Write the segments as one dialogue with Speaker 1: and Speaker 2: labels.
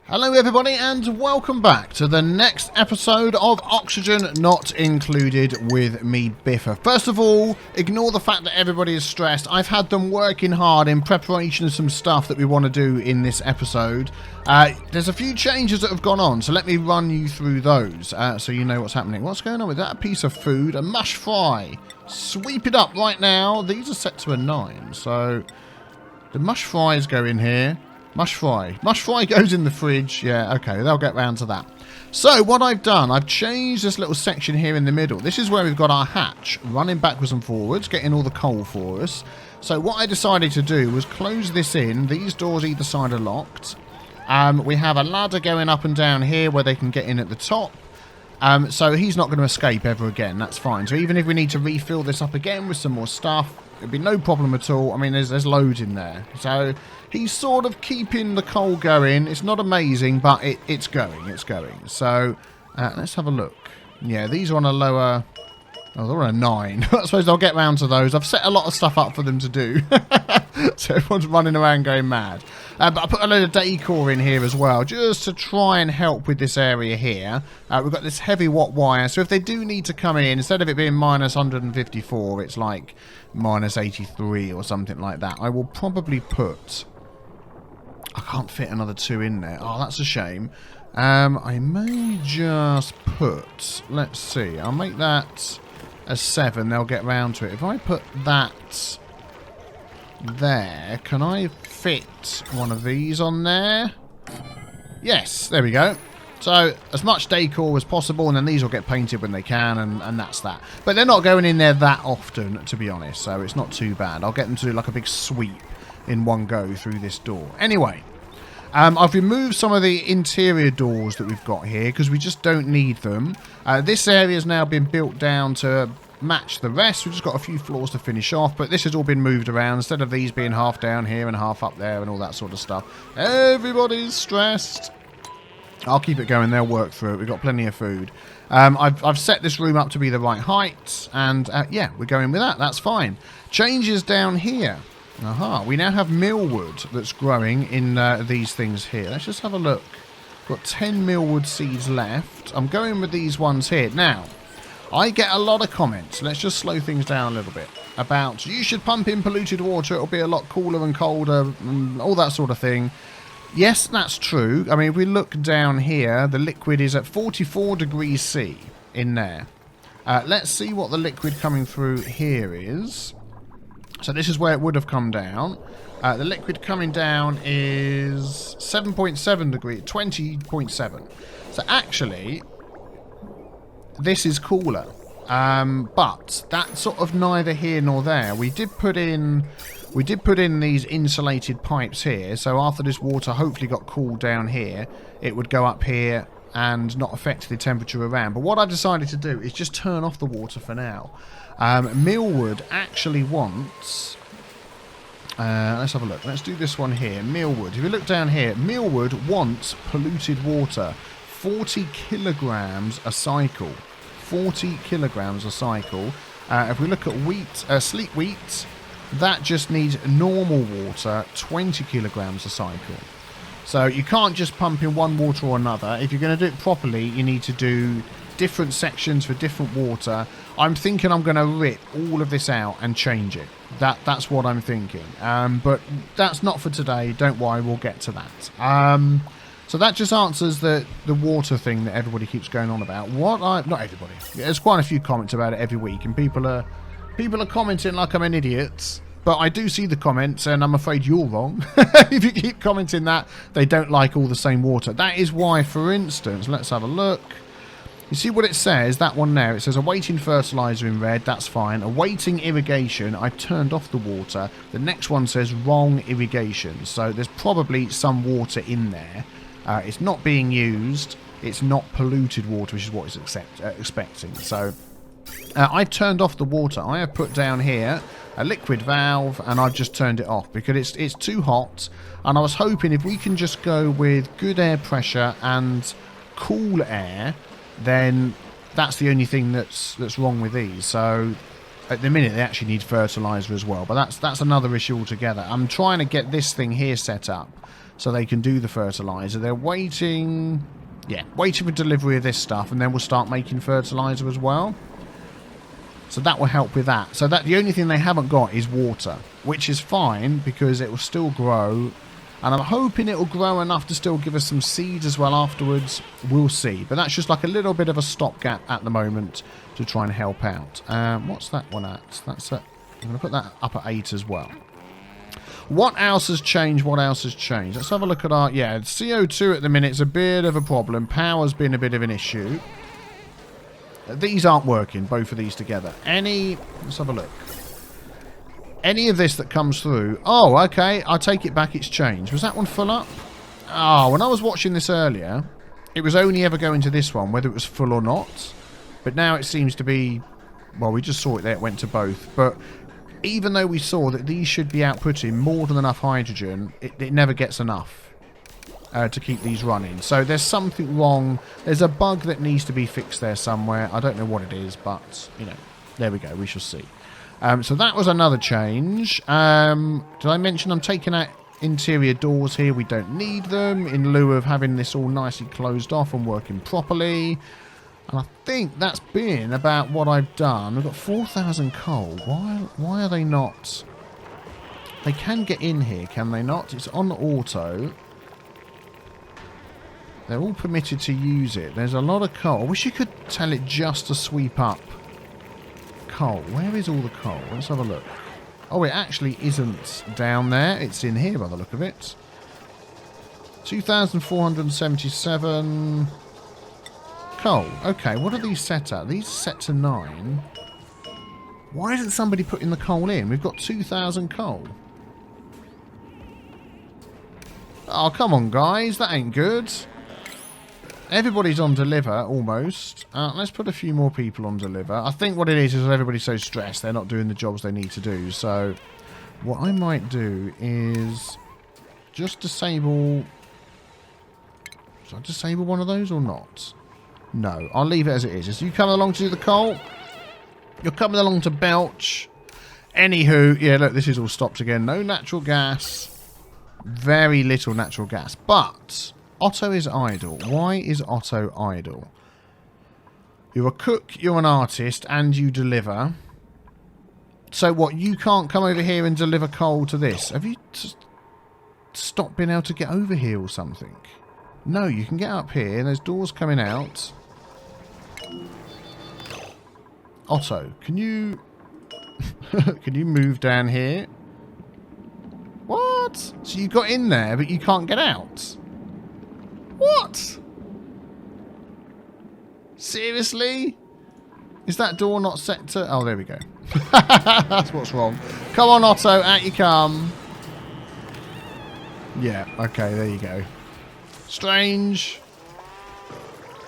Speaker 1: Hello everybody and welcome back to the next episode of Oxygen Not Included with me, Biffa. First of all, ignore the fact that everybody is stressed. I've had them working hard in preparation of some stuff that we want to do in this episode. There's a few changes that have gone on, so let me run you through those so you know what's happening. What's going on with that? A piece of food, a mush fry. Sweep it up right now. These are set to a 9, so the mush fries go in here. Mush fry. Mush fry goes in the fridge. Yeah, okay, they'll get round to that. So, what I've done, I've changed this little section here in the middle. This is where we've got our hatch running backwards and forwards, getting all the coal for us. So, what I decided to do was close this in. These doors either side are locked. We have a ladder going up and down here where they can get in at the top. So, he's not going to escape ever again. That's fine. So, even if we need to refill this up again with some more stuff, it'd be no problem at all. I mean, there's loads in there. So, he's sort of keeping the coal going. It's not amazing, but it's going. It's going. So, let's have a look. Yeah, these are on a lower... Oh, they're on a 9. I suppose they'll get round to those. I've set a lot of stuff up for them to do. So everyone's running around going mad. But I put a load of decor in here as well, just to try and help with this area here. We've got this heavy watt wire, so if they do need to come in, instead of it being minus 154, it's like minus 83 or something like that. I will probably put... I can't fit another 2 in there. Oh, that's a shame. I may just put... Let's see. I'll make that a 7. They'll get round to it. If I put that there, can I fit one of these on there? Yes, there we go. So, as much decor as possible, and then these will get painted when they can, and that's that. But they're not going in there that often, to be honest, so it's not too bad. I'll get them to do like a big sweep in one go through this door. Anyway, I've removed some of the interior doors that we've got here because we just don't need them. This area has now been built down to match the rest. We've just got a few floors to finish off, but this has all been moved around instead of these being half down here and half up there and all that sort of stuff. Everybody's stressed. I'll keep it going. They'll work through it. We've got plenty of food. I've set this room up to be the right height, and yeah, we're going with that. That's fine. Changes down here. Aha, we now have millwood that's growing in these things here. Let's just have a look. Got 10 millwood seeds left. I'm going with these ones here. Now, I get a lot of comments. Let's just slow things down a little bit. About, you should pump in polluted water. It'll be a lot cooler and colder and all that sort of thing. Yes, that's true. I mean, if we look down here, the liquid is at 44 degrees C in there. Let's see what the liquid coming through here is. So this is where it would have come down. The liquid coming down is 7.7 degrees, 20.7. So actually, this is cooler. But that's sort of neither here nor there. We did put in these insulated pipes here. So after this water hopefully got cooled down here, it would go up here and not affect the temperature around. But what I decided to do is just turn off the water for now. Millwood actually wants... let's have a look. Let's do this one here. Millwood. If you look down here, Millwood wants polluted water. 40 kilograms a cycle. 40 kilograms a cycle. If we look at wheat, sleek wheat, that just needs normal water, 20 kilograms a cycle. So you can't just pump in one water or another. If you're going to do it properly, you need to do different sections for different water. I'm thinking I'm going to rip all of this out and change it. That's what I'm thinking. But that's not for today. Don't worry, we'll get to that. So that just answers the water thing that everybody keeps going on about. Not everybody. There's quite a few comments about it every week, and people are commenting like I'm an idiot. But I do see the comments, and I'm afraid you're wrong. If you keep commenting that they don't like all the same water. That is why, for instance, let's have a look. You see what it says? That one there. It says awaiting fertilizer in red. That's fine. Awaiting irrigation. I turned off the water. The next one says wrong irrigation. So there's probably some water in there. It's not being used. It's not polluted water, which is what it's expecting. So I've turned off the water. I have put down here a liquid valve, and I've just turned it off because it's too hot. And I was hoping if we can just go with good air pressure and cool air, then that's the only thing that's wrong with these. So at the minute they actually need fertilizer as well, but that's another issue altogether. I'm trying to get this thing here set up so they can do the fertilizer. They're waiting, yeah, waiting for delivery of this stuff, and then we'll start making fertilizer as well. So that will help with that. So that the only thing they haven't got is water, which is fine because it will still grow. And I'm hoping it will grow enough to still give us some seeds as well afterwards. We'll see. But that's just like a little bit of a stopgap at the moment to try and help out. What's that one at? That's at, I'm going to put that up at 8 as well. What else has changed? What else has changed? Let's have a look at our... Yeah, CO2 at the minute is a bit of a problem. Power's been a bit of an issue. These aren't working, both of these together. Let's have a look. Any of this that comes through... Oh, okay. I take it back. It's changed. Was that one full up? Oh, when I was watching this earlier, it was only ever going to this one, whether it was full or not. But now it seems to be... Well, we just saw it there. It went to both. But even though we saw that these should be outputting more than enough hydrogen, it never gets enough to keep these running. So there's something wrong. There's a bug that needs to be fixed there somewhere. I don't know what it is, but, you know, there we go. We shall see. So that was another change. Did I mention I'm taking out interior doors here? We don't need them in lieu of having this all nicely closed off and working properly. And I think that's been about what I've done. We've got 4,000 coal. Why are they not... They can get in here, can they not? It's on auto. They're all permitted to use it. There's a lot of coal. I wish you could tell it just to sweep up coal. Where is all the coal? Let's have a look. Oh, it actually isn't down there. It's in here by the look of it. 2,477 coal. Okay, what are these set at? These are set to 9. Why isn't somebody putting the coal in? We've got 2,000 coal. Oh, come on, guys. That ain't good. Everybody's on deliver, almost. Let's put a few more people on deliver. I think what it is everybody's so stressed they're not doing the jobs they need to do. So what I might do is just disable... Should I disable one of those or not? No, I'll leave it as it is. As you come along to do the coal, you're coming along to belch. Anywho, yeah, look, this is all stopped again. No natural gas. Very little natural gas. But... Otto is idle. Why is Otto idle? You're a cook, you're an artist, and you deliver. So what, you can't come over here and deliver coal to this? Have you just stopped being able to get over here or something? No, you can get up here, and there's doors coming out. Otto, can you... can you move down here? What? So you got in there, but you can't get out? What? Seriously? Is that door not set to... Oh, there we go. That's what's wrong. Come on, Otto. Out you come. Yeah, okay, there you go. Strange.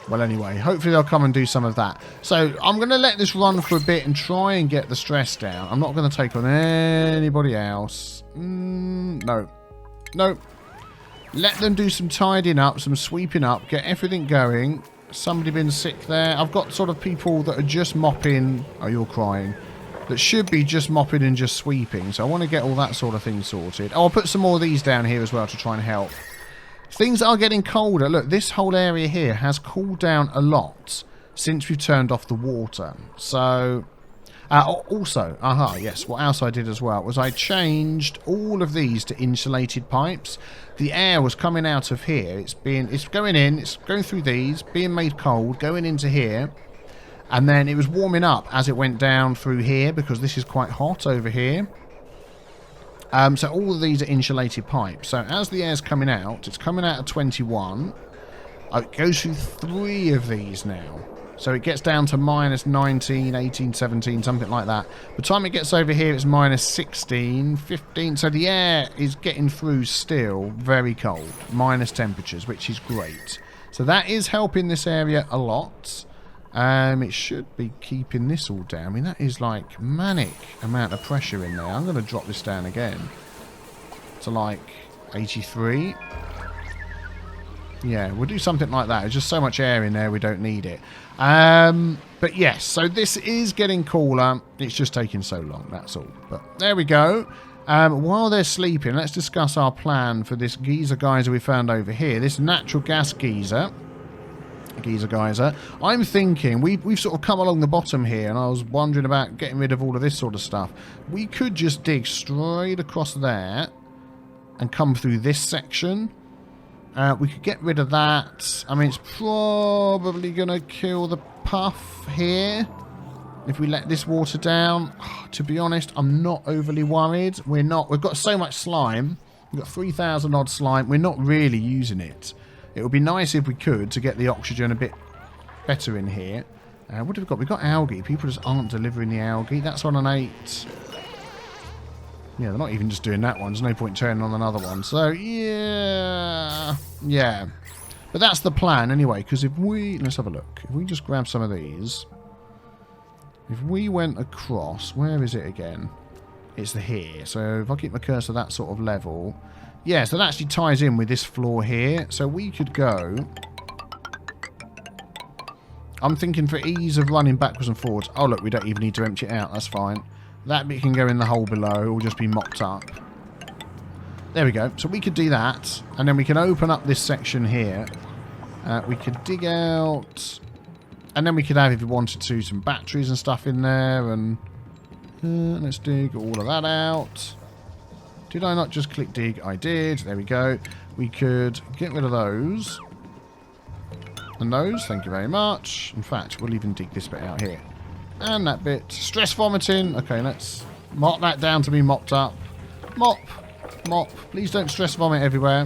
Speaker 1: Well, anyway, hopefully they'll come and do some of that. So, I'm going to let this run for a bit and try and get the stress down. I'm not going to take on anybody else. No. No. Let them do some tidying up, some sweeping up, get everything going. Somebody been sick there. I've got sort of people that are just mopping. Oh, you're crying. That should be just mopping and just sweeping. So I want to get all that sort of thing sorted. Oh, I'll put some more of these down here as well to try and help. Things are getting colder. Look, this whole area here has cooled down a lot since we've turned off the water. So... also, yes, what else I did as well was I changed all of these to insulated pipes. The air was coming out of here. It's going in, it's going through these, being made cold, going into here. And then it was warming up as it went down through here because this is quite hot over here. So all of these are insulated pipes. So as the air's coming out, it's coming out at 21. It goes through 3 of these now. So it gets down to minus 19, 18, 17, something like that. By the time it gets over here, it's minus 16, 15. So the air is getting through still very cold. Minus temperatures, which is great. So that is helping this area a lot. It should be keeping this all down. I mean, that is like manic amount of pressure in there. I'm going to drop this down again to like 83. Yeah, we'll do something like that. There's just so much air in there, we don't need it. But yes, so this is getting cooler. It's just taking so long, that's all. But there we go. While they're sleeping, let's discuss our plan for this geyser we found over here. This natural gas geyser. Geyser. I'm thinking, we've sort of come along the bottom here, and I was wondering about getting rid of all of this sort of stuff. We could just dig straight across there and come through this section. We could get rid of that. I mean, it's probably going to kill the puff here if we let this water down. To be honest, I'm not overly worried. We've got so much slime. We've got 3,000 odd slime. We're not really using it. It would be nice if we could to get the oxygen a bit better in here. What have we got? We've got algae. People just aren't delivering the algae. That's on an 8. Yeah, they're not even just doing that one. There's no point turning on another one. So, yeah. Yeah. But that's the plan anyway, because if we... Let's have a look. If we just grab some of these... If we went across... Where is it again? It's here. So if I keep my cursor that sort of level... Yeah, so that actually ties in with this floor here. So we could go... I'm thinking for ease of running backwards and forwards... Oh, look, we don't even need to empty it out. That's fine. That bit can go in the hole below. It will just be mopped up. There we go. So we could do that. And then we can open up this section here. We could dig out... And then we could have, if we wanted to, some batteries and stuff in there. And let's dig all of that out. Did I not just click dig? I did. There we go. We could get rid of those. And those. Thank you very much. In fact, we'll even dig this bit out here. And that bit. Stress vomiting. Okay, let's mark that down to be mopped up. Mop. Mop. Please don't stress vomit everywhere.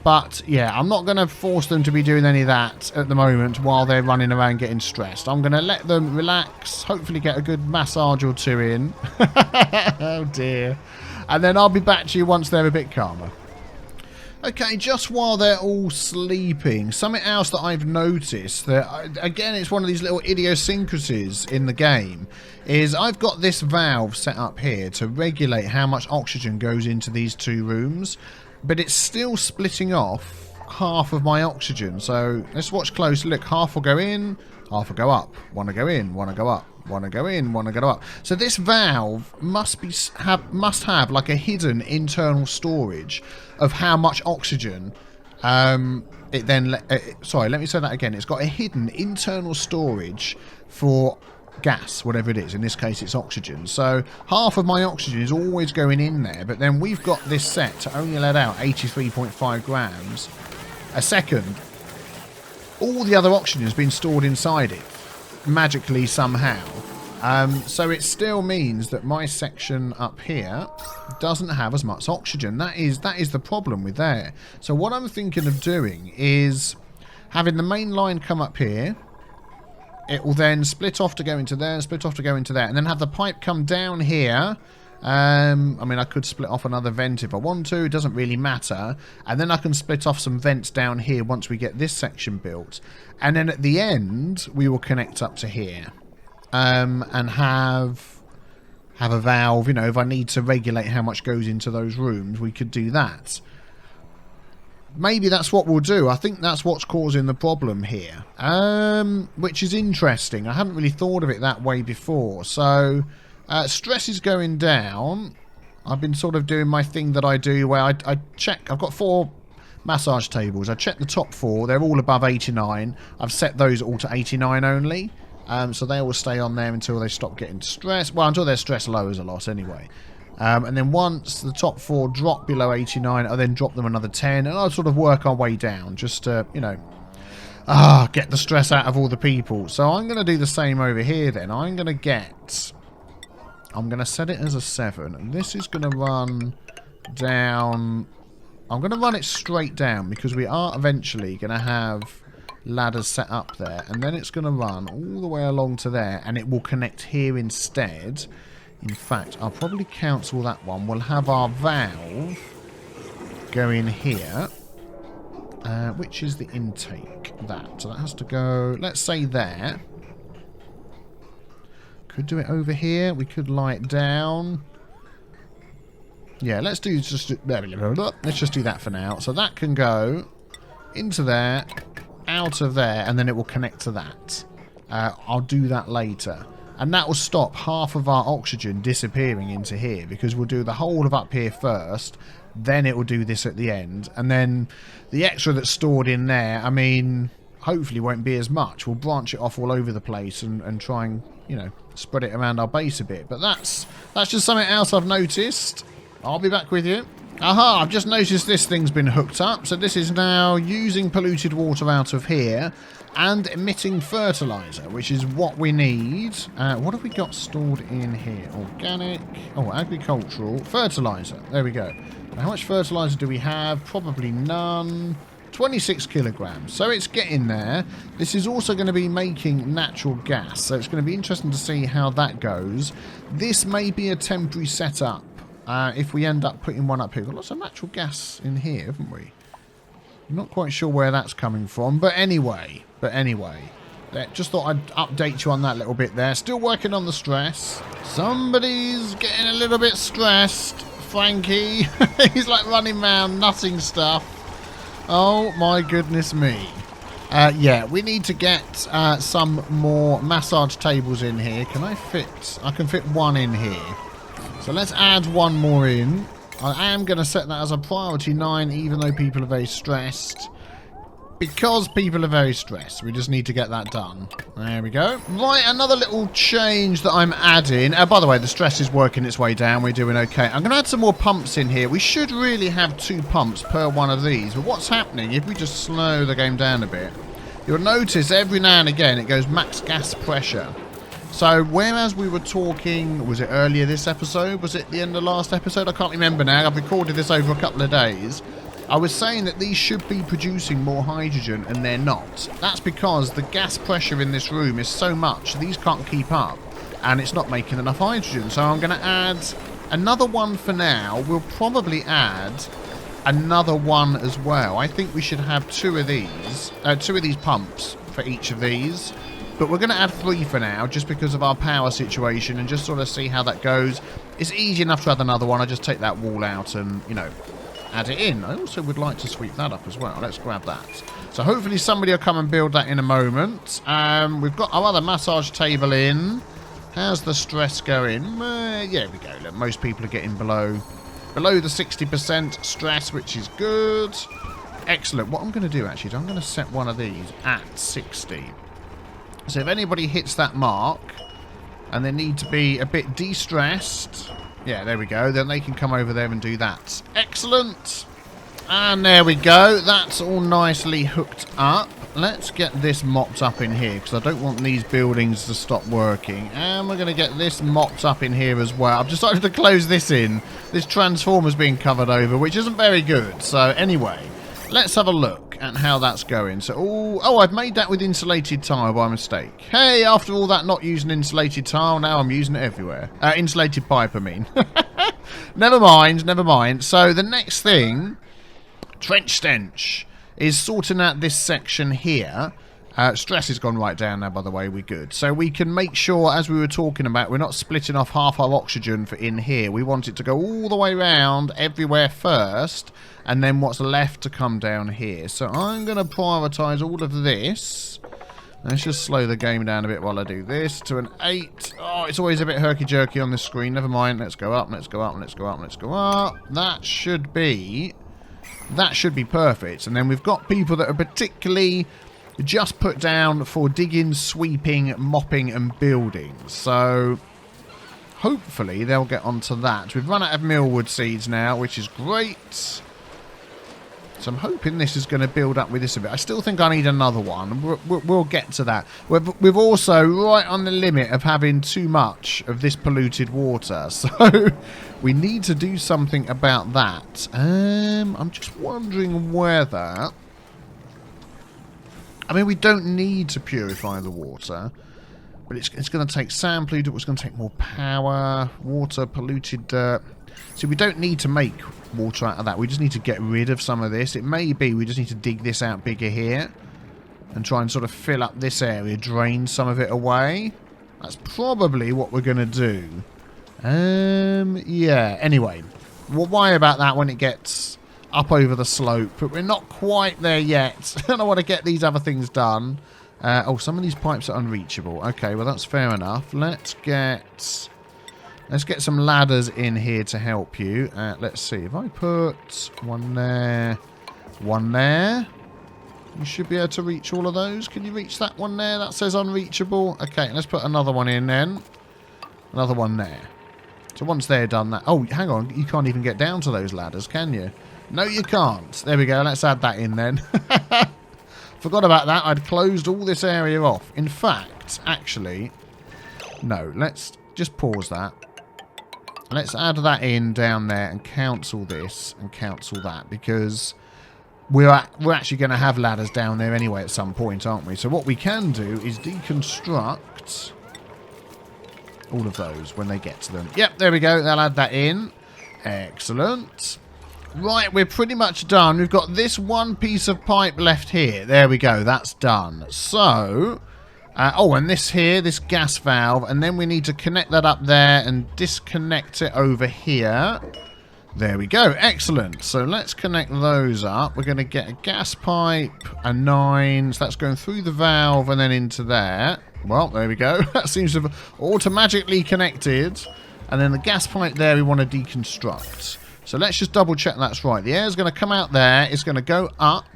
Speaker 1: But, yeah, I'm not going to force them to be doing any of that at the moment while they're running around getting stressed. I'm going to let them relax, hopefully get a good massage or two in. Oh, dear. And then I'll be back to you once they're a bit calmer. Okay, just while they're all sleeping, something else that I've noticed, that again, it's one of these little idiosyncrasies in the game, is I've got this valve set up here to regulate how much oxygen goes into these two rooms. But it's still splitting off half of my oxygen. So let's watch close. Look, half will go in, half will go up. One will go in, one will go up. One will go in, one will go up. So this valve must have like a hidden internal storage of how much oxygen it then... sorry, let me say that again. It's got a hidden internal storage for gas, whatever it is. In this case, it's oxygen. So half of my oxygen is always going in there, but then we've got this set to only let out 83.5 grams a second. All the other oxygen has been stored inside it, magically somehow. So it still means that my section up here doesn't have as much oxygen. That is the problem with there. So what I'm thinking of doing is having the main line come up here. It will then split off to go into there, split off to go into there, and then have the pipe come down here. I mean, I could split off another vent if I want to. It doesn't really matter. And then I can split off some vents down here once we get this section built. And then at the end, we will connect up to here. And have a valve. You know, if I need to regulate how much goes into those rooms, we could do that. Maybe that's what we'll do. I think that's what's causing the problem here. Which is interesting. I hadn't really thought of it that way before. So, stress is going down. I've been sort of doing my thing that I do where I check. I've got 4 massage tables. I check the top 4. They're all above 89. I've set those all to 89 only. So they will stay on there until they stop getting stressed. Well, until their stress lowers a lot anyway. And then once the top 4 drop below 89, I'll then drop them another 10, and I'll sort of work our way down, just to, you know, get the stress out of all the people. So I'm going to do the same over here then. I'm going to set it as a 7, and this is going to run down. I'm going to run it straight down, because we are eventually going to have ladders set up there, and then it's going to run all the way along to there, and it will connect here instead. In fact, I'll probably cancel that one. We'll have our valve go in here, which is the intake. So that has to go, let's say there. Could do it over here. We could lie it down. Yeah, let's just do that for now. So that can go into there, out of there, and then it will connect to that. I'll do that later. And that will stop half of our oxygen disappearing into here, because we'll do the whole of up here first, then it will do this at the end, and then the extra that's stored in there, I mean, hopefully won't be as much. We'll branch it off all over the place and try and, you know, spread it around our base a bit. But that's just something else I've noticed. I'll be back with you. Aha, I've just noticed this thing's been hooked up, so this is now using polluted water out of here and emitting fertilizer, which is what we need. What have we got stored in here? Organic, agricultural, fertilizer. There we go. Now, how much fertilizer do we have? Probably none. 26 kilograms, so it's getting there. This is also going to be making natural gas, so it's going to be interesting to see how that goes. This may be a temporary setup if we end up putting one up here. We've got lots of natural gas in here, haven't we? I'm not quite sure where that's coming from, but anyway, just thought I'd update you on that little bit there. Still working on the stress. Somebody's getting a little bit stressed. Frankie, he's like running around nutting stuff. Oh my goodness me. Yeah, we need to get some more massage tables in here. Can I fit? I can fit one in here. So let's add one more in. I am going to set that as a priority 9, even though people are very stressed. Because people are very stressed. We just need to get that done. There we go. Right, another little change that I'm adding. By the way, the stress is working its way down. We're doing okay. I'm going to add some more pumps in here. We should really have 2 pumps per one of these. But what's happening, if we just slow the game down a bit, you'll notice every now and again it goes max gas pressure. So, whereas we were talking, was it earlier this episode? Was it the end of last episode? I can't remember now. I've recorded this over a couple of days. I was saying that these should be producing more hydrogen, and they're not. That's because the gas pressure in this room is so much, these can't keep up, and it's not making enough hydrogen. So I'm going to add another one for now. We'll probably add another one as well. I think we should have 2 of these pumps for each of these. But we're going to add 3 for now, just because of our power situation, and just sort of see how that goes. It's easy enough to add another one. I just take that wall out and, you know, add it in. I also would like to sweep that up as well. Let's grab that. So hopefully somebody will come and build that in a moment. We've got our other massage table in. How's the stress going? Yeah, we go. Look, most people are getting below the 60% stress, which is good. Excellent. What I'm going to do, actually, is I'm going to set one of these at 60. So if anybody hits that mark and they need to be a bit de-stressed, yeah, there we go, then they can come over there and do that. Excellent. And there we go. That's all nicely hooked up. Let's get this mopped up in here, because I don't want these buildings to stop working. And we're going to get this mopped up in here as well. I've decided to close this in. This transformer's being covered over, which isn't very good. So anyway, let's have a look at how that's going. So, oh, I've made that with insulated tile by mistake. Hey, after all that not using insulated tile, now I'm using it everywhere. Insulated pipe, I mean. Never mind. So the next thing, trench stench, is sorting out this section here. Stress has gone right down now, by the way. We're good. So we can make sure, as we were talking about, we're not splitting off half our oxygen for in here. We want it to go all the way around everywhere first, and then what's left to come down here. So I'm going to prioritise all of this. Let's just slow the game down a bit while I do this. To an 8. Oh, it's always a bit herky-jerky on this screen. Never mind. Let's go up, let's go up, let's go up, let's go up. That should be perfect. And then we've got people that are particularly just put down for digging, sweeping, mopping and building. So hopefully they'll get onto that. We've run out of millwood seeds now, which is great. So I'm hoping this is going to build up with this a bit. I still think I need another one. We'll get to that. We've also right on the limit of having too much of this polluted water. So we need to do something about that. I'm just wondering whether... I mean, we don't need to purify the water, but it's going to take sand polluted, it's going to take more power, water, polluted dirt. So we don't need to make water out of that. We just need to get rid of some of this. It may be we just need to dig this out bigger here and try and sort of fill up this area, drain some of it away. That's probably what we're going to do. Yeah, anyway, we'll worry about that when it gets up over the slope, but we're not quite there yet. And I want to get these other things done. Oh, some of these pipes are unreachable. Okay, well, that's fair enough. Let's get some ladders in here to help you. Let's see. If I put one there, one there, you should be able to reach all of those. Can you reach that one there? That says unreachable. Okay, let's put another one in then. Another one there. So once they're done that... Oh, hang on. You can't even get down to those ladders, can you? No, you can't. There we go. Let's add that in then. Forgot about that. I'd closed all this area off. In fact, actually... No, let's just pause that. Let's add that in down there and cancel this and cancel that, because we're actually going to have ladders down there anyway at some point, aren't we? So what we can do is deconstruct all of those when they get to them. Yep, there we go. They'll add that in. Excellent. Right, we're pretty much done. We've got this one piece of pipe left here. There we go. That's done. So... oh, and this here, this gas valve, and then we need to connect that up there and disconnect it over here. There we go. Excellent. So let's connect those up. We're going to get a gas pipe, a 9. So that's going through the valve and then into there. Well, there we go. That seems to have automatically connected. And then the gas pipe there we want to deconstruct. So let's just double check that's right. The air's going to come out there. It's going to go up.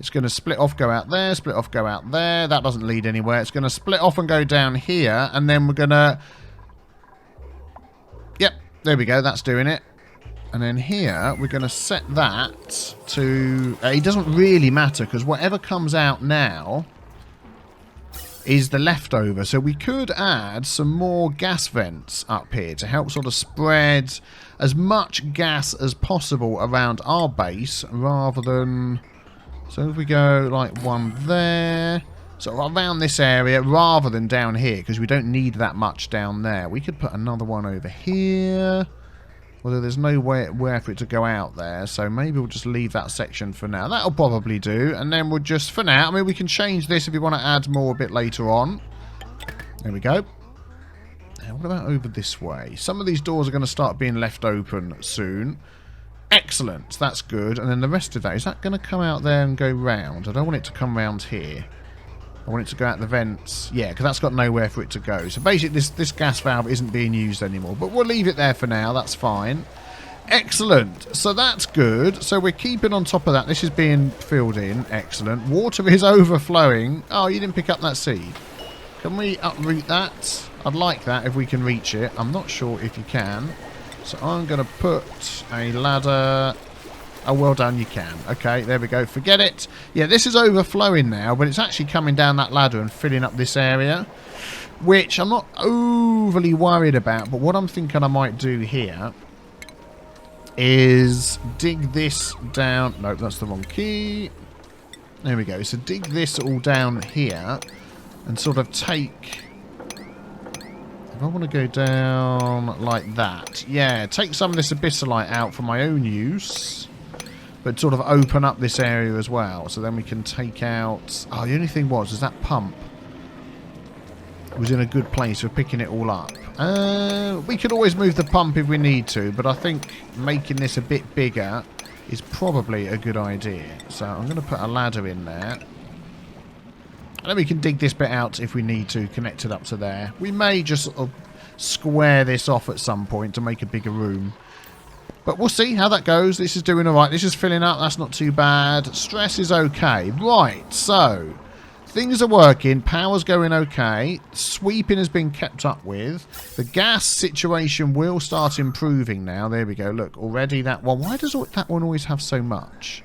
Speaker 1: It's going to split off, go out there, split off, go out there. That doesn't lead anywhere. It's going to split off and go down here. And then we're going to... Yep, there we go. That's doing it. And then here, we're going to set that to... it doesn't really matter, because whatever comes out now is the leftover. So we could add some more gas vents up here to help sort of spread as much gas as possible around our base, rather than... So if we go like one there, so around this area rather than down here, because we don't need that much down there. We could put another one over here, although there's no where for it to go out there, so maybe we'll just leave that section for now. That'll probably do, and then we'll just, for now, I mean, we can change this if we want to add more a bit later on. There we go. Now, what about over this way? Some of these doors are going to start being left open soon. Excellent, that's good. And then the rest of that, is that going to come out there and go round? I don't want it to come round here. I want it to go out the vents. Yeah, because that's got nowhere for it to go. So basically this gas valve isn't being used anymore. But we'll leave it there for now, that's fine. Excellent, so that's good. So we're keeping on top of that. This is being filled in, excellent. Water is overflowing. Oh, you didn't pick up that seed. Can we uproot that? I'd like that if we can reach it. I'm not sure if you can. So I'm going to put a ladder... Oh, well done, you can. Okay, there we go. Forget it. Yeah, this is overflowing now, but it's actually coming down that ladder and filling up this area, which I'm not overly worried about. But what I'm thinking I might do here is dig this down. No, that's the wrong key. There we go. So dig this all down here and sort of take... I want to go down like that. Yeah, take some of this abyssalite out for my own use, but sort of open up this area as well. So then we can take out... Oh, the only thing was that pump was in a good place for picking it all up. We could always move the pump if we need to, but I think making this a bit bigger is probably a good idea. So I'm going to put a ladder in there. And then we can dig this bit out if we need to, connect it up to there. We may just sort of square this off at some point to make a bigger room. But we'll see how that goes. This is doing alright. This is filling up. That's not too bad. Stress is okay. Right, so things are working. Power's going okay. Sweeping has been kept up with. The gas situation will start improving now. There we go. Look, already that one. Why does that one always have so much?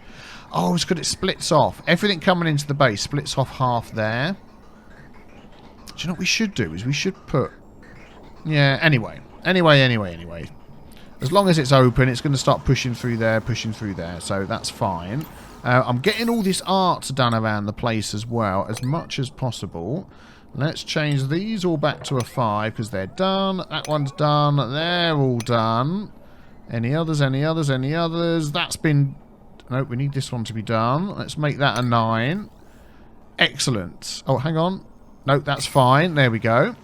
Speaker 1: Oh, it's because it splits off. Everything coming into the base splits off half there. Do you know what we should do? Is we should put... Yeah, anyway. Anyway. As long as it's open, it's going to start pushing through there. So that's fine. I'm getting all this art done around the place as well, as much as possible. Let's change these all back to a 5, because they're done. That one's done. They're all done. Any others? That's been... Nope, we need this one to be done. Let's make that a 9. Excellent. Oh, hang on. Nope, that's fine. There we go.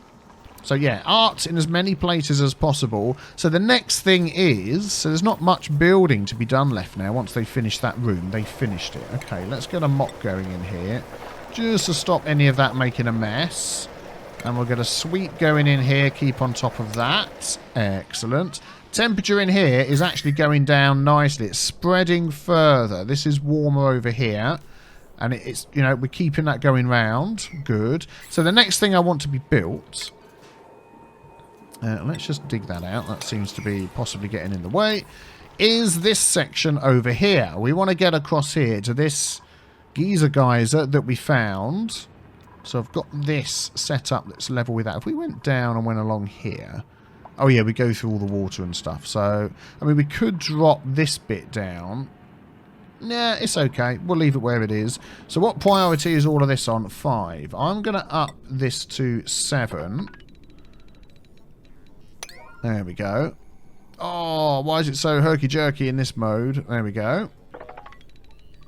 Speaker 1: So, yeah, art in as many places as possible. So the next thing is... So there's not much building to be done left now. Once they finish that room, they finished it. Okay, let's get a mop going in here. just to stop any of that making a mess. And we'll get a sweep going in here, keep on top of that. Excellent. Temperature in here is actually going down nicely. It's spreading further. This is warmer over here. And it's, you know, we're keeping that going round. Good. So the next thing I want to be built... let's just dig that out. That seems to be possibly getting in the way. Is this section over here. We want to get across here to this geyser that we found. So I've got this set up that's level with that. If we went down and went along here... Oh yeah, we go through all the water and stuff. So, I mean, we could drop this bit down. Nah, it's okay. We'll leave it where it is. So what priority is all of this on? 5. I'm going to up this to 7. There we go. Oh, why is it so herky-jerky in this mode? There we go.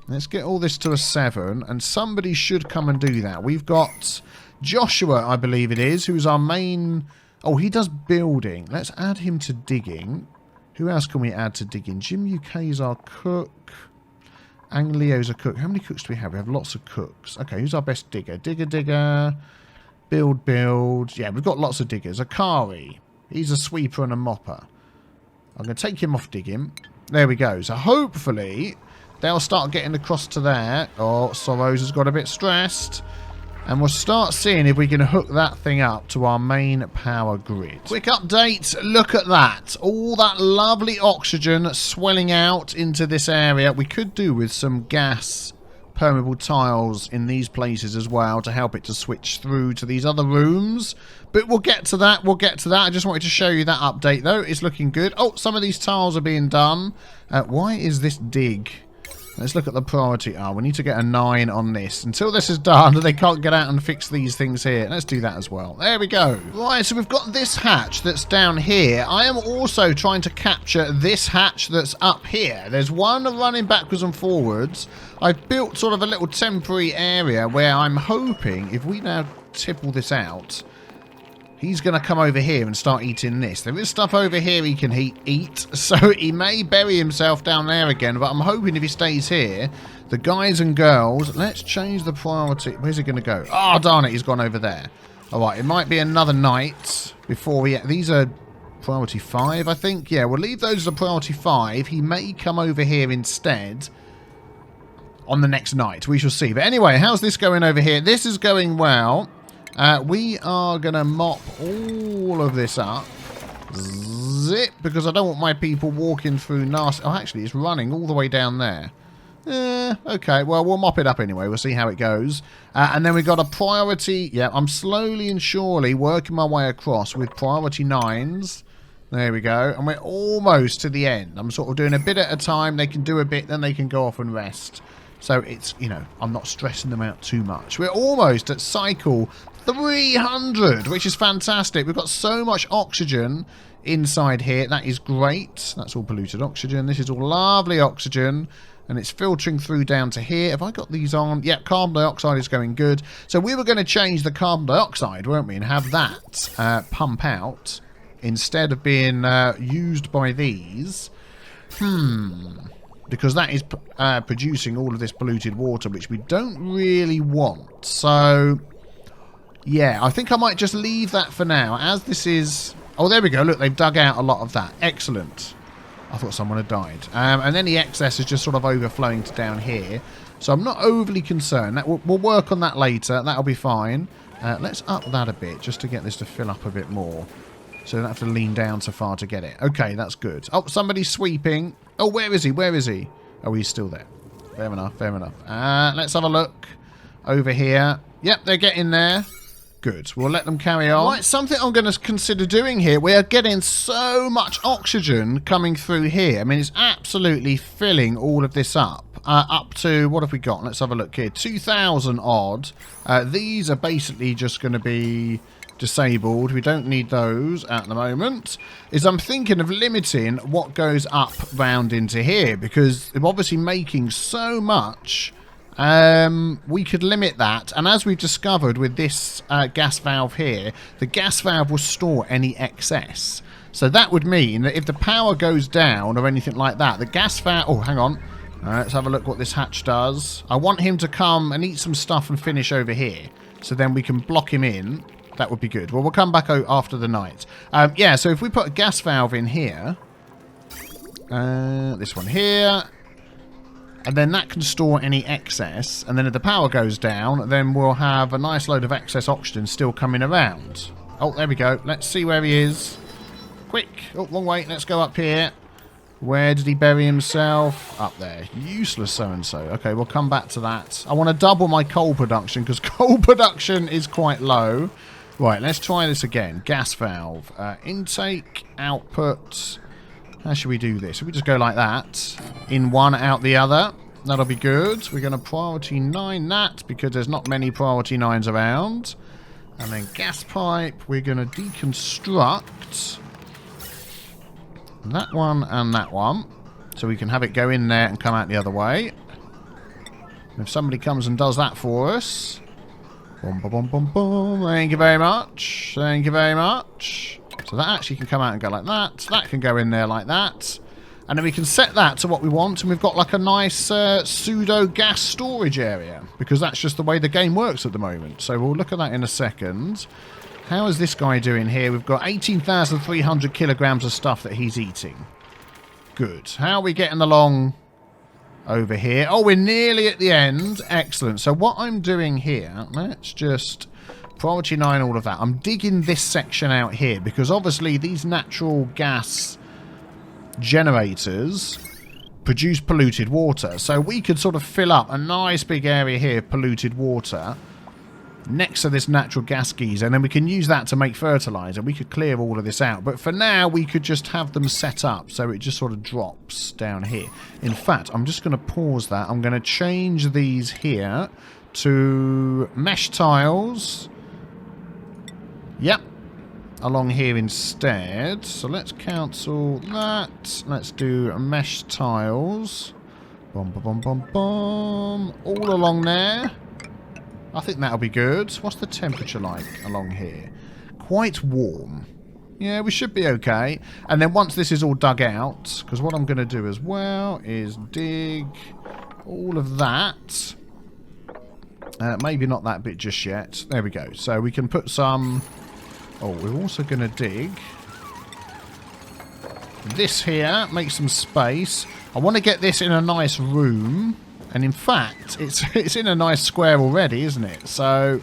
Speaker 1: Let's get all this to a 7, and somebody should come and do that. We've got Joshua, I believe it is, who's our main... Oh, he does building. Let's add him to digging. Who else can we add to digging? Jim UK's our cook. Ang Leo's a cook. How many cooks do we have? We have lots of cooks. Okay, who's our best digger? Digger. Build. Yeah, we've got lots of diggers. Akari. He's a sweeper and a mopper. I'm going to take him off digging. There we go. So hopefully... they'll start getting across to there. Oh, Soros has got a bit stressed. And we'll start seeing if we can hook that thing up to our main power grid. Quick update. Look at that. All that lovely oxygen swelling out into this area. We could do with some gas permeable tiles in these places as well to help it to switch through to these other rooms. But we'll get to that. I just wanted to show you that update, though. It's looking good. Oh, some of these tiles are being done. Why is this dig... Let's look at the priority. We need to get a 9 on this. Until this is done, they can't get out and fix these things here. Let's do that as well. There we go. Right, so we've got this hatch that's down here. I am also trying to capture this hatch that's up here. There's one running backwards and forwards. I've built sort of a little temporary area where I'm hoping, if we now tipple this out... he's going to come over here and start eating this. There is stuff over here he can eat, so he may bury himself down there again, but I'm hoping if he stays here, the guys and girls... Let's change the priority. Where's he going to go? Oh, darn it, he's gone over there. Alright, it might be another night before we... These are priority 5, I think. Yeah, we'll leave those as a priority 5. He may come over here instead on the next night. We shall see. But anyway, how's this going over here? This is going well. We are going to mop all of this up. Zip, because I don't want my people walking through nasty... Oh, actually, it's running all the way down there. Okay, well, we'll mop it up anyway. We'll see how it goes. And then we've got a priority... Yeah, I'm slowly and surely working my way across with priority 9s. There we go. And we're almost to the end. I'm sort of doing a bit at a time. They can do a bit, then they can go off and rest. So it's, you know, I'm not stressing them out too much. We're almost at cycle 300, which is fantastic. We've got so much oxygen inside here. That is great. That's all polluted oxygen. This is all lovely oxygen. And it's filtering through down to here. Have I got these on? Yeah, carbon dioxide is going good. So we were going to change the carbon dioxide, weren't we? And have that pump out instead of being used by these. Because that is producing all of this polluted water, which we don't really want. So, yeah, I think I might just leave that for now. As this is... Oh, there we go. Look, they've dug out a lot of that. Excellent. I thought someone had died. And then the excess is just sort of overflowing to down here. So I'm not overly concerned. We'll work on that later. That'll be fine. Let's up that a bit just to get this to fill up a bit more. So you don't have to lean down so far to get it. Okay, that's good. Oh, somebody's sweeping. Oh, where is he? Where is he? Oh, he's still there. Fair enough, fair enough. Let's have a look over here. Yep, they're getting there. Good. We'll let them carry on. Right, something I'm going to consider doing here. We are getting so much oxygen coming through here. I mean, it's absolutely filling all of this up. Up to, what have we got? Let's have a look here. 2,000 odd. These are basically just going to be disabled. We don't need those at the moment. I'm thinking of limiting what goes up round into here, because they're obviously making so much. We could limit that, and as we've discovered with this gas valve here, the gas valve will store any excess. So that would mean that if the power goes down or anything like that, the gas valve... Oh, hang on. Alright, let's have a look what this hatch does. I want him to come and eat some stuff and finish over here. So then we can block him in. That would be good. Well, we'll come back after the night. Yeah, so if we put a gas valve in here. This one here. And then that can store any excess. And then if the power goes down, then we'll have a nice load of excess oxygen still coming around. Oh, there we go. Let's see where he is. Quick. Oh, wrong way. Let's go up here. Where did he bury himself? Up there. Useless so-and-so. Okay, we'll come back to that. I want to double my coal production because coal production is quite low. Right, let's try this again. Gas valve. Intake, output. How should we do this? Should we just go like that? In one, out the other. That'll be good. We're going to priority 9 that because there's not many priority 9s around. And then gas pipe. We're going to deconstruct that one and that one. So we can have it go in there and come out the other way. And if somebody comes and does that for us. Boom, boom, boom, boom, boom. Thank you very much. Thank you very much. So that actually can come out and go like that. That can go in there like that. And then we can set that to what we want. And we've got like a nice pseudo gas storage area. Because that's just the way the game works at the moment. So we'll look at that in a second. How is this guy doing here? We've got 18,300 kilograms of stuff that he's eating. Good. How are we getting along over here? Oh, we're nearly at the end. Excellent. So what I'm doing here, let's just priority 9 all of that. I'm digging this section out here because obviously these natural gas generators produce polluted water. So we could sort of fill up a nice big area here of polluted water next to this natural gas geyser, and then we can use that to make fertilizer. We could clear all of this out, but for now we could just have them set up so it just sort of drops down here. In fact, I'm just going to pause that. I'm going to change these here to mesh tiles. Yep, along here instead. So let's cancel that. Let's do mesh tiles. Boom, boom, boom, boom, boom. All along there. I think that'll be good. What's the temperature like along here? Quite warm. Yeah, we should be okay. And then once this is all dug out, because what I'm going to do as well is dig all of that. Maybe not that bit just yet. There we go. So we can put some... Oh, we're also going to dig this here. Make some space. I want to get this in a nice room. And in fact, it's in a nice square already, isn't it? So,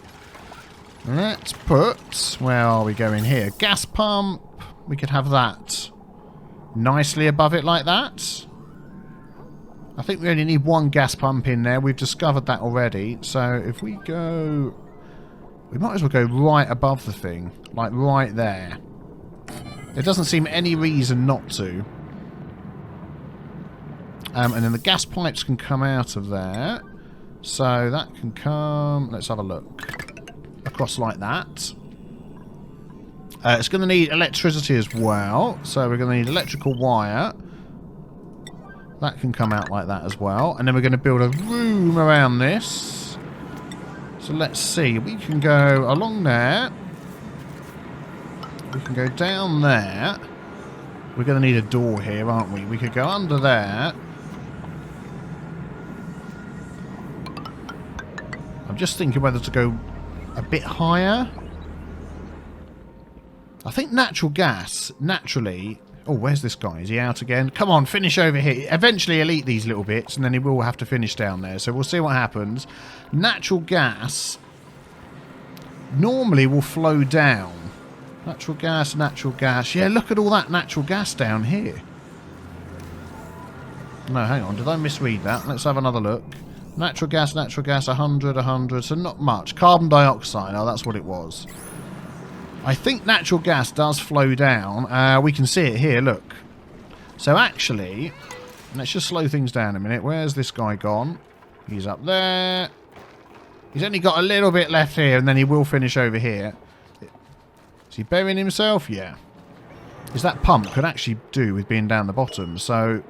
Speaker 1: let's put... Where are we going here? Gas pump. We could have that nicely above it like that. I think we only need one gas pump in there. We've discovered that already. So, if we go... We might as well go right above the thing. Like, right there. There doesn't seem any reason not to. And then the gas pipes can come out of there. So that can come... Let's have a look. Across like that. It's going to need electricity as well. So we're going to need electrical wire. That can come out like that as well. And then we're going to build a room around this. So let's see. We can go along there. We can go down there. We're going to need a door here, aren't we? We could go under there. I'm just thinking whether to go a bit higher. I think natural gas, naturally... Oh, where's this guy? Is he out again? Come on, finish over here. Eventually he'll eat these little bits, and then he will have to finish down there. So we'll see what happens. Natural gas normally will flow down. Natural gas, natural gas. Yeah, look at all that natural gas down here. No, hang on. Did I misread that? Let's have another look. Natural gas, 100, so not much. Carbon dioxide, oh, that's what it was. I think natural gas does flow down. We can see it here, look. So actually, let's just slow things down a minute. Where's this guy gone? He's up there. He's only got a little bit left here, and then he will finish over here. Is he burying himself? Yeah. Is that pump could actually do with being down the bottom, so...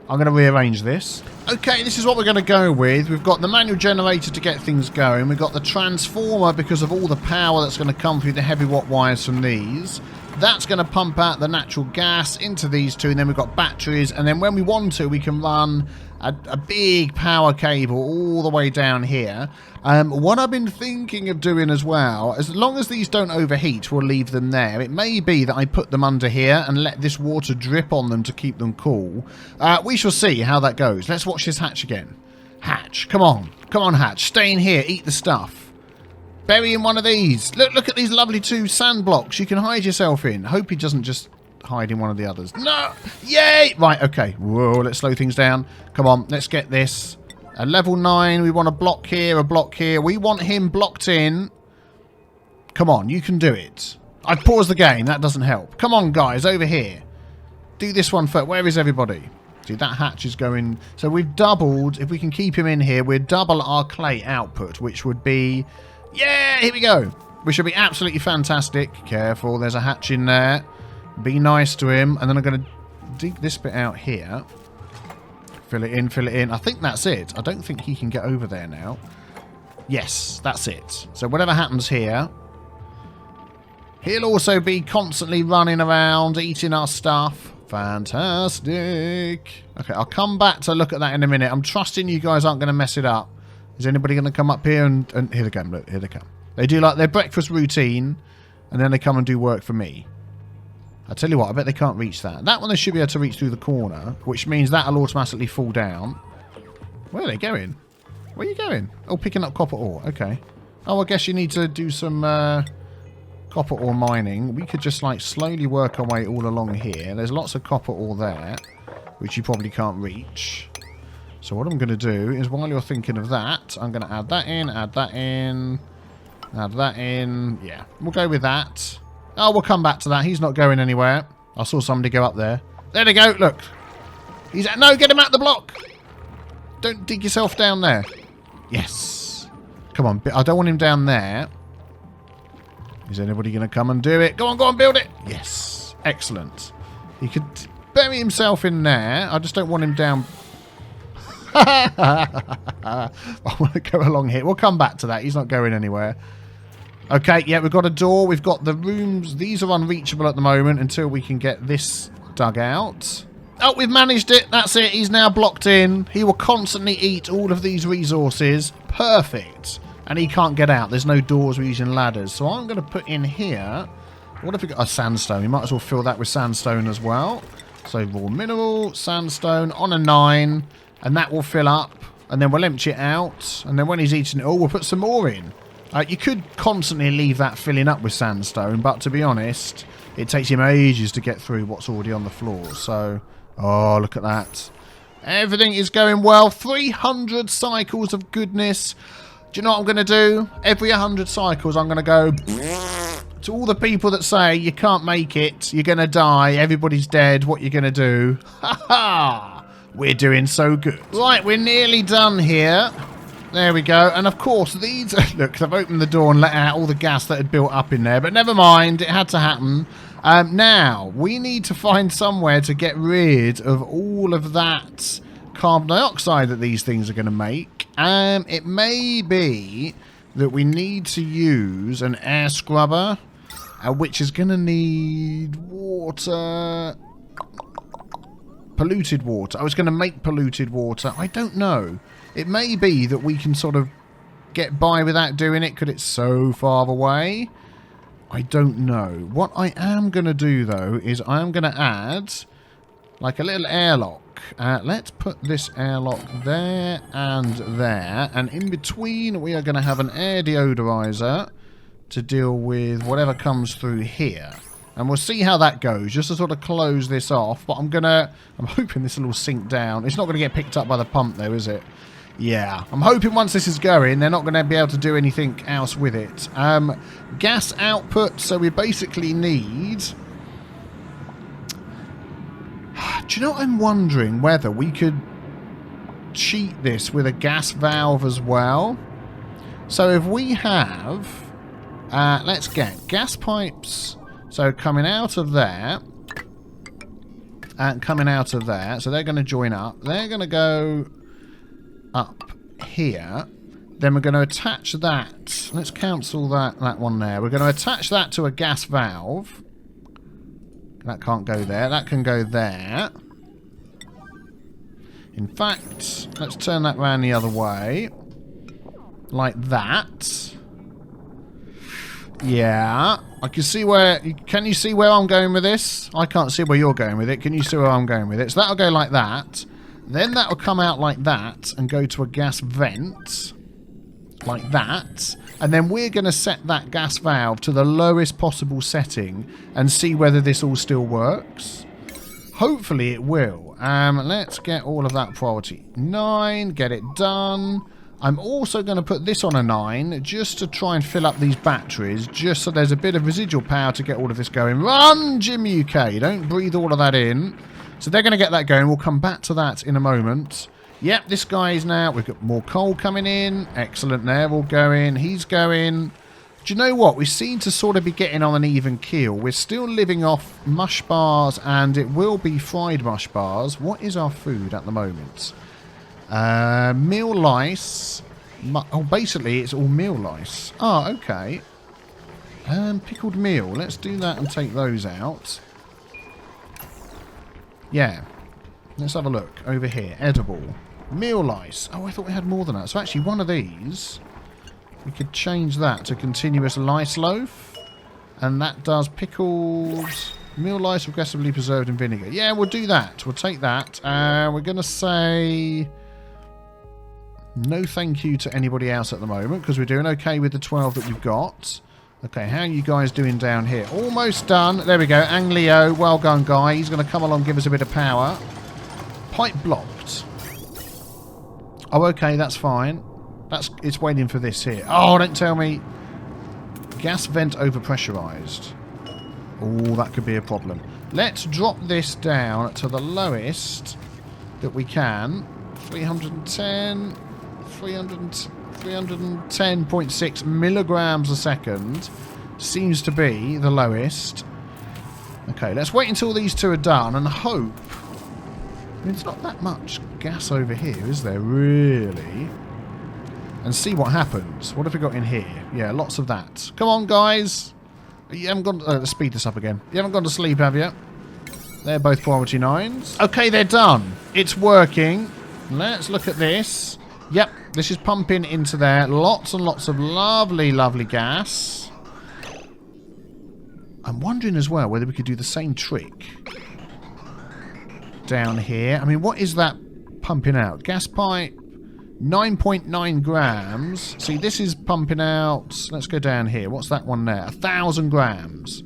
Speaker 1: I'm going to rearrange this. Okay, this is what we're going to go with. We've got the manual generator to get things going. We've got the transformer because of all the power that's going to come through the heavy watt wires from these. That's going to pump out the natural gas into these two, and then we've got batteries, and then when we want to, we can run a big power cable all the way down here. What I've been thinking of doing as well, as long as these don't overheat, we'll leave them there. It may be that I put them under here and let this water drip on them to keep them cool. We shall see how that goes. Let's watch this hatch again. Hatch, come on. Come on, Hatch. Stay in here. Eat the stuff. Bury in one of these. Look at these lovely 2 sand blocks you can hide yourself in. Hope he doesn't just hide in one of the others. No! Yay! Right, okay. Whoa, let's slow things down. Come on, let's get this. A level 9. We want a block here, a block here. We want him blocked in. Come on, you can do it. I've paused the game. That doesn't help. Come on, guys, over here. Do this one first. Where is everybody? See, that hatch is going... So we've doubled... If we can keep him in here, we'd double our clay output, which would be... Yeah, here we go. We should be absolutely fantastic. Careful, there's a hatch in there. Be nice to him. And then I'm going to dig this bit out here. Fill it in, fill it in. I think that's it. I don't think he can get over there now. Yes, that's it. So whatever happens here, he'll also be constantly running around, eating our stuff. Fantastic. Okay, I'll come back to look at that in a minute. I'm trusting you guys aren't going to mess it up. Is anybody going to come up here and here they come, look, here they come. They do like their breakfast routine, and then they come and do work for me. I tell you what, I bet they can't reach that. That one they should be able to reach through the corner, which means that'll automatically fall down. Where are they going? Where are you going? Oh, picking up copper ore. Okay. Oh, I guess you need to do some copper ore mining. We could just like slowly work our way all along here. There's lots of copper ore there, which you probably can't reach. So what I'm going to do is, while you're thinking of that, I'm going to add that in, add that in, add that in. Yeah, we'll go with that. Oh, we'll come back to that. He's not going anywhere. I saw somebody go up there. There they go. Look. He's at... No, get him out the block. Don't dig yourself down there. Yes. Come on. I don't want him down there. Is anybody going to come and do it? Go on, build it. Yes. Excellent. He could bury himself in there. I just don't want him down... I want to go along here. We'll come back to that. He's not going anywhere. Okay, yeah, we've got a door. We've got the rooms. These are unreachable at the moment until we can get this dug out. Oh, we've managed it. That's it. He's now blocked in. He will constantly eat all of these resources. Perfect. And he can't get out. There's no doors. We're using ladders. So I'm going to put in here... What if we got a sandstone? We might as well fill that with sandstone as well. So raw mineral, sandstone on a 9... And that will fill up, and then we'll empty it out, and then when he's eating it all, we'll put some more in. You could constantly leave that filling up with sandstone, but to be honest, it takes him ages to get through what's already on the floor. So, oh, look at that. Everything is going well. 300 cycles of goodness. Do you know what I'm going to do? Every 100 cycles, I'm going to go... To all the people that say, you can't make it, you're going to die, everybody's dead, what you going to do? Ha ha! We're doing so good. Right, we're nearly done here. There we go. And of course, these... Look, they've opened the door and let out all the gas that had built up in there. But never mind, it had to happen. Now, we need to find somewhere to get rid of all of that carbon dioxide that these things are going to make. It may be that we need to use an air scrubber, which is going to need water... Polluted water. I was going to make polluted water. I don't know. It may be that we can sort of get by without doing it because it's so far away. I don't know. What I am going to do, though, is I am going to add like a little airlock. Let's put this airlock there and there. And in between, we are going to have an air deodorizer to deal with whatever comes through here. And we'll see how that goes, just to sort of close this off. But I'm hoping this will all sink down. It's not going to get picked up by the pump, though, is it? Yeah. I'm hoping once this is going, they're not going to be able to do anything else with it. Gas output, so we basically need... Do you know what I'm wondering? Whether we could cheat this with a gas valve as well. So if we have... let's get gas pipes... So coming out of there, and coming out of there, so they're going to join up. They're going to go up here. Then we're going to attach that. Let's cancel that one there. We're going to attach that to a gas valve. That can't go there. That can go there. In fact, let's turn that round the other way. Like that. Yeah. I can see where... Can you see where I'm going with this? I can't see where you're going with it. Can you see where I'm going with it? So that'll go like that. Then that'll come out like that and go to a gas vent. Like that. And then we're going to set that gas valve to the lowest possible setting and see whether this all still works. Hopefully it will. Let's get all of that priority 9. Get it done. I'm also going to put this on a 9 just to try and fill up these batteries, just so there's a bit of residual power to get all of this going. Run, Jim UK! Don't breathe all of that in. So they're going to get that going. We'll come back to that in a moment. Yep, this guy is now... We've got more coal coming in. Excellent, they're all going. He's going. Do you know what? We seem to sort of be getting on an even keel. We're still living off mush bars, and it will be fried mush bars. What is our food at the moment? Meal lice. Oh, basically, it's all meal lice. Oh, okay. Pickled meal. Let's do that and take those out. Yeah. Let's have a look. Over here. Edible. Meal lice. Oh, I thought we had more than that. So actually, one of these, we could change that to continuous lice loaf. And that does pickles. Meal lice aggressively preserved in vinegar. Yeah, we'll do that. We'll take that. We're going to say... No thank you to anybody else at the moment, because we're doing okay with the 12 that we've got. Okay, how are you guys doing down here? Almost done. There we go. Ang Leo, well done, guy. He's going to come along and give us a bit of power. Pipe blocked. Oh, okay, that's fine. It's waiting for this here. Oh, don't tell me. Gas vent overpressurized. Oh, that could be a problem. Let's drop this down to the lowest that we can. 310... 310.6 milligrams a second seems to be the lowest. Okay, let's wait until these two are done and hope. I mean, it's not that much gas over here, is there, really? And see what happens. What have we got in here? Yeah, lots of that. Come on, guys. You haven't gone... let's speed this up again. You haven't gone to sleep, have you? They're both priority 9s. Okay, they're done. It's working. Let's look at this. Yep, this is pumping into there. Lots and lots of lovely, lovely gas. I'm wondering as well whether we could do the same trick down here. I mean, what is that pumping out? Gas pipe, 9.9 grams. See, this is pumping out... Let's go down here. What's that one there? 1,000 grams.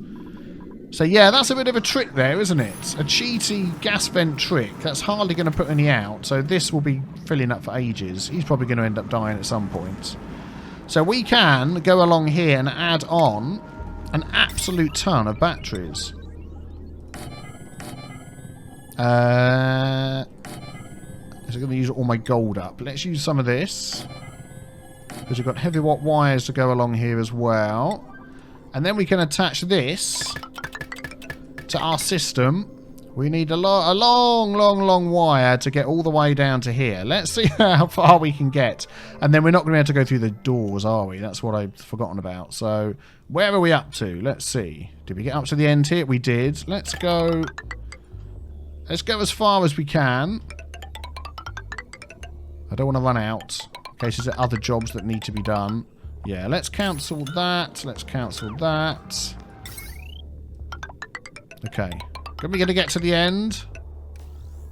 Speaker 1: So, yeah, that's a bit of a trick there, isn't it? A cheaty gas vent trick. That's hardly going to put any out. So this will be filling up for ages. He's probably going to end up dying at some point. So we can go along here and add on an absolute ton of batteries. Is it going to use all my gold up? Let's use some of this. Because we've got heavy watt wires to go along here as well. And then we can attach this to our system. We need a long wire to get all the way down to here. Let's see how far we can get. And then we're not going to be able to go through the doors, are we? That's what I've forgotten about. So, where are we up to? Let's see. Did we get up to the end here? We did. Let's go as far as we can. I don't want to run out in case there's other jobs that need to be done. Yeah, let's cancel that. Let's cancel that. Okay. Are we going to get to the end?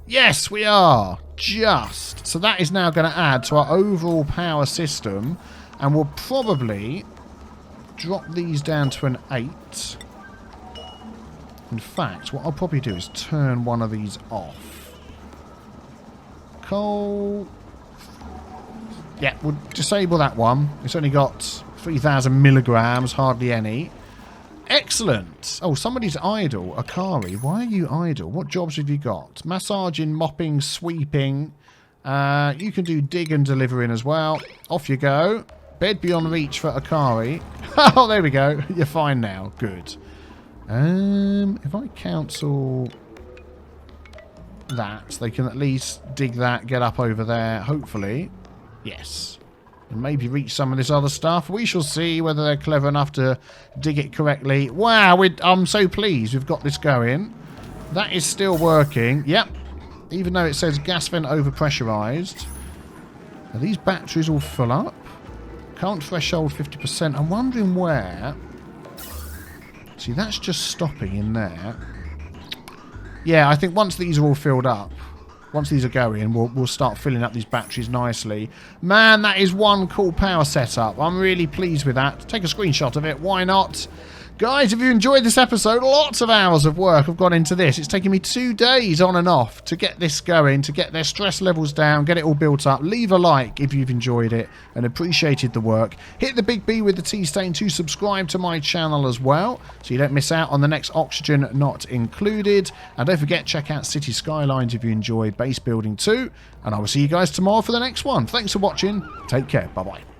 Speaker 1: Yes, we are. Just. So that is now going to add to our overall power system. And we'll probably drop these down to an 8. In fact, what I'll probably do is turn one of these off. Coal. Yeah, we'll disable that one. It's only got 3,000 milligrams, hardly any. Excellent. Oh, somebody's idle. Akari, why are you idle? What jobs have you got? Massaging, mopping, sweeping. You can do dig and delivering as well. Off you go. Bed beyond reach for Akari. Oh, there we go. You're fine now. Good. If I cancel that, they can at least dig that, get up over there, hopefully. Yes. and maybe reach some of this other stuff. We shall see whether they're clever enough to dig it correctly. Wow, I'm so pleased we've got this going. That is still working. Yep. Even though it says gas vent overpressurized. Are these batteries all full up? Current threshold 50%. I'm wondering where. See, that's just stopping in there. Yeah, I think once these are all filled up, once these are going, we'll start filling up these batteries nicely. Man, that is one cool power setup. I'm really pleased with that. Take a screenshot of it. Why not? Guys, if you enjoyed this episode, lots of hours of work have gone into this. It's taken me 2 days on and off to get this going, to get their stress levels down, get it all built up. Leave a like if you've enjoyed it and appreciated the work. Hit the big B with the T stain to subscribe to my channel as well, so you don't miss out on the next Oxygen Not Included. And don't forget, check out City Skylines if you enjoy base building too. And I will see you guys tomorrow for the next one. Thanks for watching. Take care. Bye-bye.